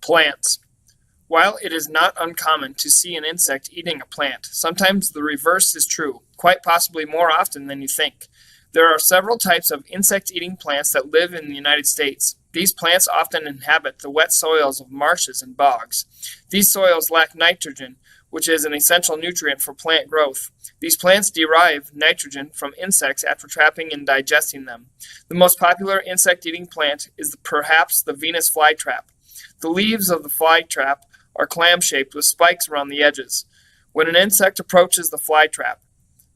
Plants. While it is not uncommon to see an insect eating a plant, sometimes the reverse is true, quite possibly more often than you think. There are several types of insect-eating plants that live in the United States. These plants often inhabit the wet soils of marshes and bogs. These soils lack nitrogen, which is an essential nutrient for plant growth. These plants derive nitrogen from insects after trapping and digesting them. The most popular insect-eating plant is perhaps the Venus flytrap. The leaves of the flytrap are clam-shaped with spikes around the edges. When an insect approaches the flytrap,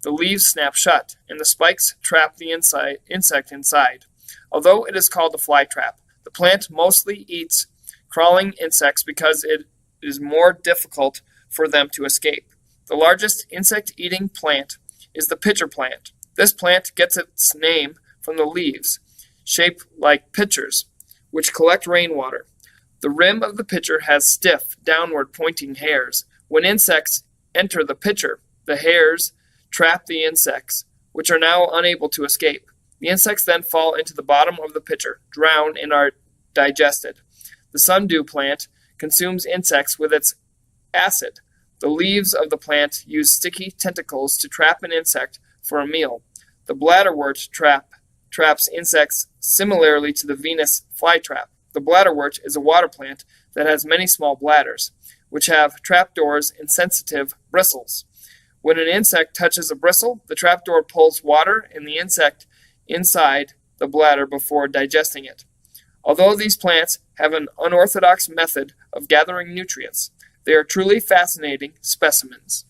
the leaves snap shut, and the spikes trap the insect inside. Although it is called a flytrap, the plant mostly eats crawling insects because it is more difficult for them to escape. The largest insect-eating plant is the pitcher plant. This plant gets its name from the leaves, shaped like pitchers, which collect rainwater. The rim of the pitcher has stiff, downward-pointing hairs. When insects enter the pitcher, the hairs trap the insects, which are now unable to escape. The insects then fall into the bottom of the pitcher, drown, and are digested. The Sundew Plant consumes insects with its acid. The leaves of the plant use sticky tentacles to trap an insect for a meal. The Bladderwort Trap traps insects similarly to the Venus flytrap. The bladderwort is a water plant that has many small bladders, which have trapdoors and sensitive bristles. When an insect touches a bristle, the trapdoor pulls water and the insect inside the bladder before digesting it. Although these plants have an unorthodox method of gathering nutrients, they are truly fascinating specimens.